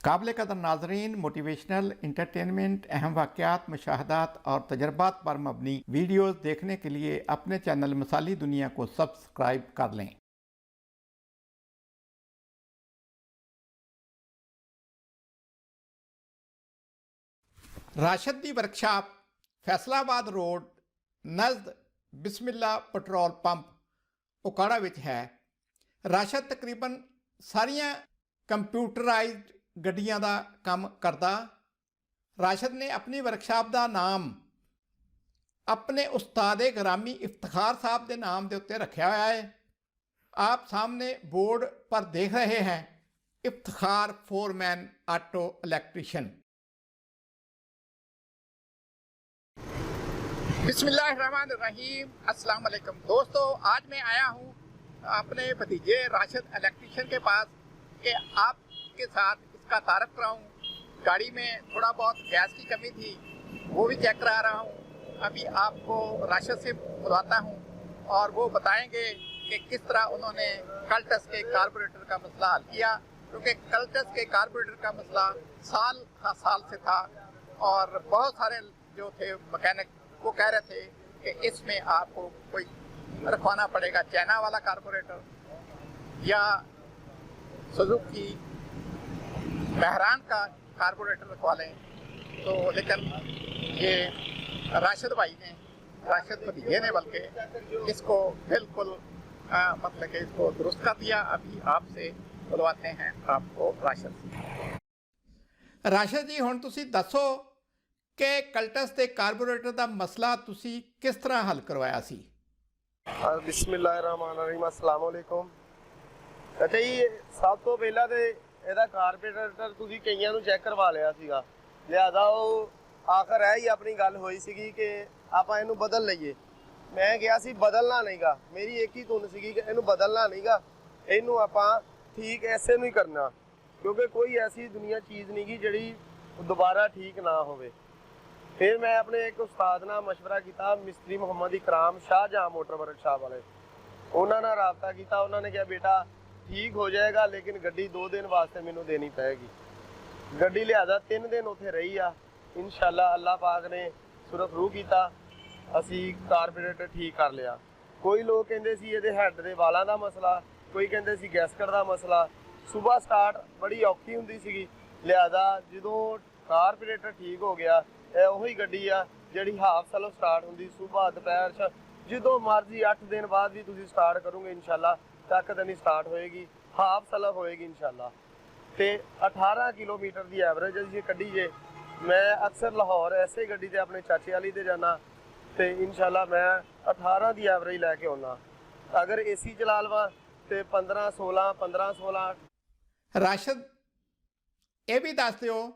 काबिल कदर नाजरीन, मोटिवेशनल, इंटरटेनमेंट, अहम वाक़यात, मुशाहदात और तजर्बात पर मबनी वीडियोज़ देखने के लिए अपने चैनल मिसाली दुनिया को सब्सक्राइब कर लें। राशिद दी वर्कशाप फैसलाबाद रोड नज़द बिस्मिल्ला पेट्रोल पंप उकाड़ा विच है। राशिद तकरीबन सारियां कंप्यूटराइज्ड गड्डियां दा काम करदा। राशिद ने अपनी वर्कशाप का नाम अपने उस्ताद ग्रामी इफ्तिखार साहब के नाम के उत्ते रखा हुआ है। आप सामने बोर्ड पर देख रहे हैं इफ्तिखार फोरमैन ऑटो इलेक्ट्रीशियन। बिस्मिल्लाहिर्रहमानिर्रहीम, अस्सलाम वालेकुम दोस्तों। आज मैं आया हूँ अपने भतीजे राशिद इलेक्ट्रीशियन के पास कि आपके साथ इसका तारफ़ कराऊँ। गाड़ी में थोड़ा बहुत गैस की कमी थी, वो भी चेक करा रहा हूँ। अभी आपको राशिद से बुलाता हूँ और वो बताएंगे कि किस तरह उन्होंने कल्टस के कार्बोरेटर का मसला हल किया, क्योंकि कल्टस के कार्बोरेटर का मसला साल से था और बहुत सारे जो थे मैकेनिक वो कह रहे थे कि इसमें आपको कोई रखवाना पड़ेगा चाइना वाला कार्बोरेटर या सुजुकी बहरान का कार्बोरेटर रखवा लें। तो लेकिन ये राशिद भाई ने, राशिद भतीजे ने बल्कि इसको बिल्कुल मतलब कि इसको दुरुस्त कर दिया। अभी आपसे बुलवाते हैं आपको राशिद से। राशिद जी, हुण तुसी दसो कि कल्टस के कार्बोरेटर का मसला तुसी किस तरह हल करवाया सी? बिस्मिल्लाहिर्रहमानिर्रहीम, अस्सलाम वालेकुम। अच्छा जी, सब तो पहला तो ਇਹਦਾ ਕਾਰਬੋਰੇਟਰ ਤੁਸੀਂ ਕਈਆਂ ਨੂੰ ਚੈੱਕ ਕਰਵਾ ਲਿਆ ਸੀਗਾ, ਲਿਆਦਾ ਉਹ ਆਖਰ ਹੈ ਹੀ ਆਪਣੀ ਗੱਲ ਹੋਈ ਸੀਗੀ ਕਿ ਆਪਾਂ ਇਹਨੂੰ ਬਦਲ ਲਈਏ। ਮੈਂ ਕਿਹਾ ਸੀ ਬਦਲਣਾ ਨਹੀਂਗਾ, ਮੇਰੀ ਇੱਕ ਹੀ ਧੁਨ ਸੀਗੀ ਕਿ ਇਹਨੂੰ ਬਦਲਣਾ ਨਹੀਂਗਾ, ਇਹਨੂੰ ਆਪਾਂ ਠੀਕ ਐਸੇ ਨੂੰ ਹੀ ਕਰਨਾ, ਕਿਉਂਕਿ ਕੋਈ ਐਸੀ ਦੁਨੀਆ ਚੀਜ਼ ਨਹੀਂਗੀ ਜਿਹੜੀ ਦੁਬਾਰਾ ਠੀਕ ਨਾ ਹੋਵੇ। फिर मैं अपने एक उस्ताद नाल मशवरा किया, मिस्त्री मुहम्मद इकराम शाहजहां मोटर वर्कशाप वाले, उन्होंने रबता किया। उन्होंने कहा बेटा ठीक हो जाएगा, लेकिन गड्डी 2 दिन वास्ते मैनू देनी पैगी। गड्डी लिहाजा 3 दिन उत्थे रही आ। इंशाअल्लाह अल्लाह पाक ने सुरख रूह किया, असी कारबोरेटर ठीक कर लिया। कोई लोग कहते सी इहदे हैड दे वालां दा मसला, कोई कहते सी गैसकट दा मसला। सुबह स्टार्ट बड़ी औखी हुंदी सीगी, लिहाजा जदों कारबोरेटर ठीक हो गया, ਉਹੀ ਗੱਡੀ ਆ ਜਿਹੜੀ ਹਾਫ ਸੈਲਫ ਸਟਾਰਟ ਹੁੰਦੀ ਸੁਬਾਹ ਦੁਪਹਿਰ ਜਦੋਂ ਮਰਜ਼ੀ 8 ਦਿਨ ਬਾਅਦ ਵੀ ਤੁਸੀਂ ਸਟਾਰਟ ਕਰੋਗੇ ਇਨਸ਼ਾਅੱਲਾ ਤੱਕ ਤਾਂ ਨਹੀਂ ਸਟਾਰਟ ਹੋਏਗੀ, ਹਾਫ ਸੈਲਫ ਹੋਏਗੀ ਇਨਸ਼ਾਅੱਲਾ। ਤੇ 18 ਕਿਲੋਮੀਟਰ ਦੀ ਐਵਰੇਜ ਅਸੀਂ ਕੱਢੀ ਜੇ। ਮੈਂ ਅਕਸਰ ਲਾਹੌਰ ਐਸੇ ਗੱਡੀ ਤੇ ਆਪਣੇ ਚਾਚੇ ਵਾਲੀ ਤੇ ਜਾਣਾ ਤੇ ਇਨਸ਼ਾਅੱਲਾ ਮੈਂ 18 ਦੀ ਐਵਰੇਜ ਲੈ ਕੇ ਆਉਣਾ। ਅਗਰ ਏਸੀ ਚਲਾ ਲਵਾਂ ਤੇ 15 16 ਰਾਸ਼ਿਦ, ਇਹ ਵੀ ਦੱਸ ਦਿਓ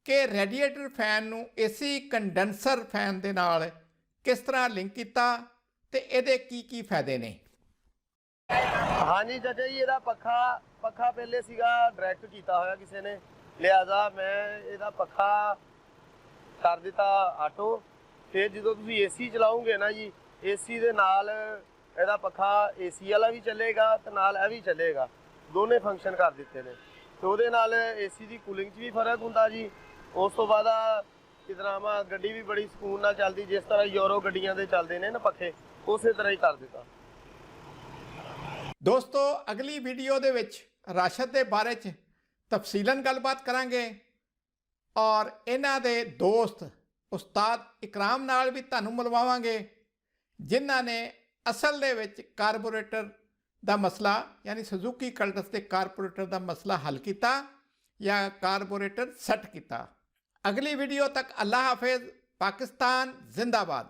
कि रेडिएटर फैन नू एसी कंडेंसर फैन दे नाल किस तरह लिंक किया ते इहदे की फायदे ने? हाँ जी चाचा जी, ਇਹਦਾ ਪੱਖਾ ਪਹਿਲੇ ਸੀਗਾ ਡਾਇਰੈਕਟ ਕੀਤਾ ਹੋਇਆ ਕਿਸੇ ਨੇ, ਲਿਹਾਜ਼ਾ ਮੈਂ ਇਹਦਾ ਪੱਖਾ ਕਰ ਦਿੱਤਾ ਆਟੋ। ਫਿਰ ਜਦੋਂ ਤੁਸੀਂ ਏਸੀ ਚਲਾਓਗੇ ਨਾ ਜੀ, ਏਸੀ ਦੇ ਨਾਲ ਇਹਦਾ ਪੱਖਾ ਏਸੀ ਵਾਲਾ ਵੀ ਚੱਲੇਗਾ ਤੇ ਨਾਲ ਇਹ ਵੀ ਚੱਲੇਗਾ, ਦੋਨੇ ਫੰਕਸ਼ਨ ਕਰ ਦਿੱਤੇ ਨੇ। ਤੇ ਉਹਦੇ ਨਾਲ ਏਸੀ ਦੀ ਕੂਲਿੰਗ 'ਚ ਵੀ ਫਰਕ ਹੁੰਦਾ ਜੀ। ਉਸ ਤੋਂ ਬਾਅਦ ਕਿਦਰਾਮਾ ਗੱਡੀ ਵੀ ਬੜੀ ਸਕੂਨ ਨਾਲ ਚੱਲਦੀ, ਜਿਸ ਤਰ੍ਹਾਂ ਯੂਰੋ ਗੱਡੀਆਂ ਦੇ ਚੱਲਦੇ ਨੇ ਨਾ ਪੱਖੇ, ਉਸੇ ਤਰ੍ਹਾਂ ਹੀ ਕਰ ਦਿੱਤਾ। ਦੋਸਤੋ, ਅਗਲੀ ਵੀਡੀਓ ਦੇ ਵਿੱਚ ਰਾਸ਼ਿਦ ਦੇ ਬਾਰੇ 'ਚ ਤਫਸੀਲਨ ਗੱਲਬਾਤ ਕਰਾਂਗੇ ਔਰ ਇਹਨਾਂ ਦੇ ਦੋਸਤ ਉਸਤਾਦ ਇਕਰਾਮ ਨਾਲ ਵੀ ਤੁਹਾਨੂੰ ਮਿਲਵਾਵਾਂਗੇ, ਜਿਨ੍ਹਾਂ ਨੇ ਅਸਲ ਦੇ ਵਿੱਚ ਕਾਰਬੋਰੇਟਰ ਦਾ ਮਸਲਾ यानी सुजुकी कल्टस के कारबोरेटर का मसला हल किया या कारबोरेटर सैट किया। अगली वीडियो तक अल्लाह हाफिज़। पाकिस्तान जिंदाबाद।